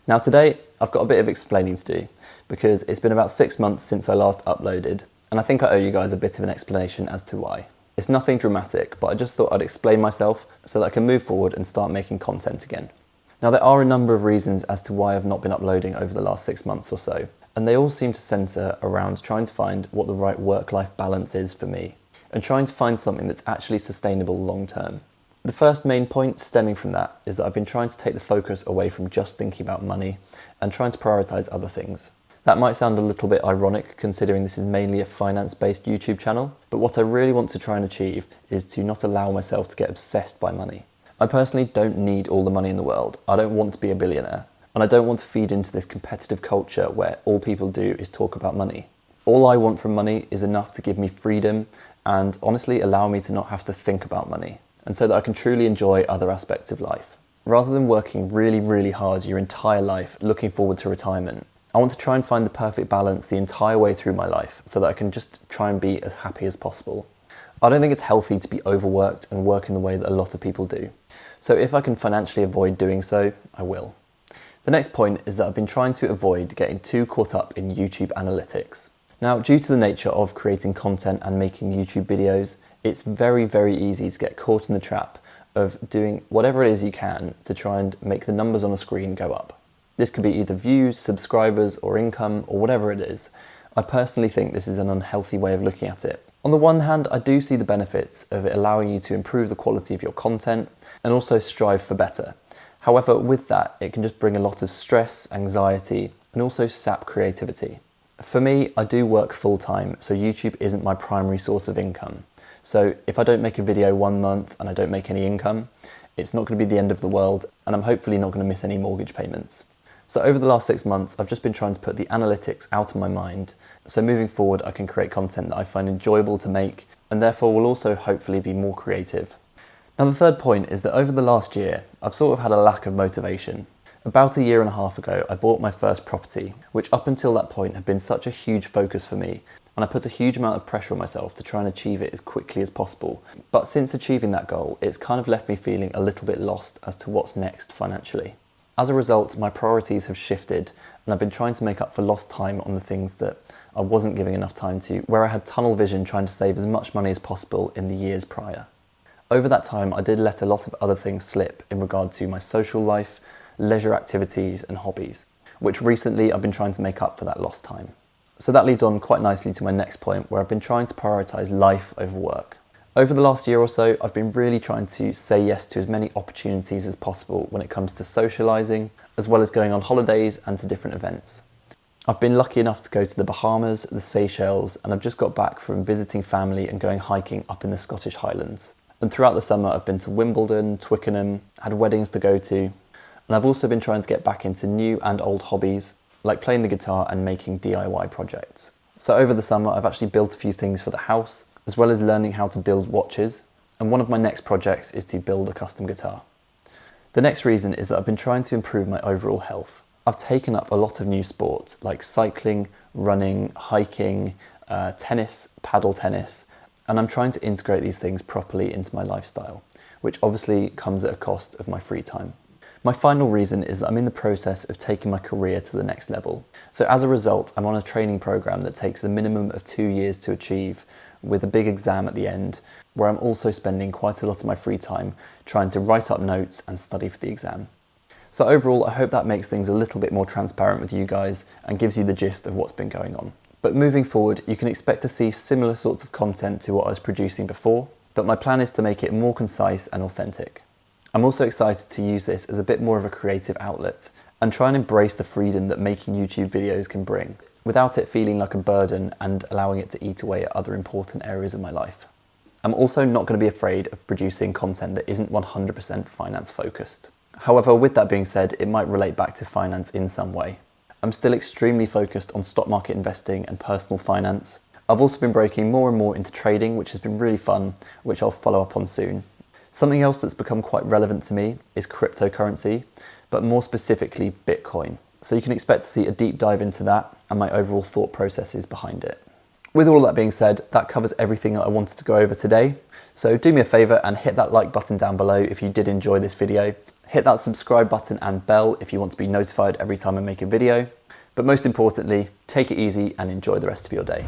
Now today, I've got a bit of explaining to do because it's been about 6 months since I last uploaded, and I think I owe you guys a bit of an explanation as to why. It's nothing dramatic, but I just thought I'd explain myself so that I can move forward and start making content again. Now there are a number of reasons as to why I've not been uploading over the last 6 months or so, and they all seem to centre around trying to find what the right work-life balance is for me, and trying to find something that's actually sustainable long term. The first main point stemming from that is that I've been trying to take the focus away from just thinking about money and trying to prioritise other things. That might sound a little bit ironic considering this is mainly a finance-based YouTube channel, but what I really want to try and achieve is to not allow myself to get obsessed by money. I personally don't need all the money in the world. I don't want to be a billionaire, and I don't want to feed into this competitive culture where all people do is talk about money. All I want from money is enough to give me freedom and honestly allow me to not have to think about money, and so that I can truly enjoy other aspects of life. Rather than working really hard your entire life looking forward to retirement, I want to try and find the perfect balance the entire way through my life so that I can just try and be as happy as possible. I don't think it's healthy to be overworked and work in the way that a lot of people do. So if I can financially avoid doing so, I will. The next point is that I've been trying to avoid getting too caught up in YouTube analytics. Now, due to the nature of creating content and making YouTube videos, it's very easy to get caught in the trap of doing whatever it is you can to try and make the numbers on the screen go up. This could be either views, subscribers, or income, or whatever it is. I personally think this is an unhealthy way of looking at it. On the one hand, I do see the benefits of it allowing you to improve the quality of your content and also strive for better. However, with that, it can just bring a lot of stress, anxiety, and also sap creativity. For me, I do work full-time, so YouTube isn't my primary source of income. So if I don't make a video 1 month and I don't make any income, it's not going to be the end of the world, and I'm hopefully not going to miss any mortgage payments. So over the last 6 months, I've just been trying to put the analytics out of my mind, so moving forward I can create content that I find enjoyable to make, and therefore will also hopefully be more creative. Now the third point is that over the last year, I've sort of had a lack of motivation. About 1.5 years ago, I bought my first property, which up until that point had been such a huge focus for me, and I put a huge amount of pressure on myself to try and achieve it as quickly as possible. But since achieving that goal, it's kind of left me feeling a little bit lost as to what's next financially. As a result, my priorities have shifted, and I've been trying to make up for lost time on the things that I wasn't giving enough time to, where I had tunnel vision trying to save as much money as possible in the years prior. Over that time, I did let a lot of other things slip in regard to my social life, leisure activities and hobbies, which recently I've been trying to make up for that lost time. So that leads on quite nicely to my next point, where I've been trying to prioritise life over work. Over the last year or so, I've been really trying to say yes to as many opportunities as possible when it comes to socialising, as well as going on holidays and to different events. I've been lucky enough to go to the Bahamas, the Seychelles, and I've just got back from visiting family and going hiking up in the Scottish Highlands. And throughout the summer, I've been to Wimbledon, Twickenham, had weddings to go to, and I've also been trying to get back into new and old hobbies, like playing the guitar and making DIY projects. So over the summer, I've actually built a few things for the house, as well as learning how to build watches, and one of my next projects is to build a custom guitar. The next reason is that I've been trying to improve my overall health. I've taken up a lot of new sports like cycling, running, hiking, tennis, paddle tennis, and I'm trying to integrate these things properly into my lifestyle, which obviously comes at a cost of my free time. My final reason is that I'm in the process of taking my career to the next level. So as a result, I'm on a training program that takes a minimum of 2 years to achieve, with a big exam at the end, where I'm also spending quite a lot of my free time trying to write up notes and study for the exam. So overall, I hope that makes things a little bit more transparent with you guys and gives you the gist of what's been going on. But moving forward, you can expect to see similar sorts of content to what I was producing before, but my plan is to make it more concise and authentic. I'm also excited to use this as a bit more of a creative outlet and try and embrace the freedom that making YouTube videos can bring, without it feeling like a burden and allowing it to eat away at other important areas of my life. I'm also not going to be afraid of producing content that isn't 100% finance focused. However, with that being said, it might relate back to finance in some way. I'm still extremely focused on stock market investing and personal finance. I've also been breaking more and more into trading, which has been really fun, which I'll follow up on soon. Something else that's become quite relevant to me is cryptocurrency, but more specifically Bitcoin. So you can expect to see a deep dive into that and my overall thought processes behind it. With all that being said, that covers everything that I wanted to go over today. So do me a favour and hit that like button down below if you did enjoy this video. Hit that subscribe button and bell if you want to be notified every time I make a video. But most importantly, take it easy and enjoy the rest of your day.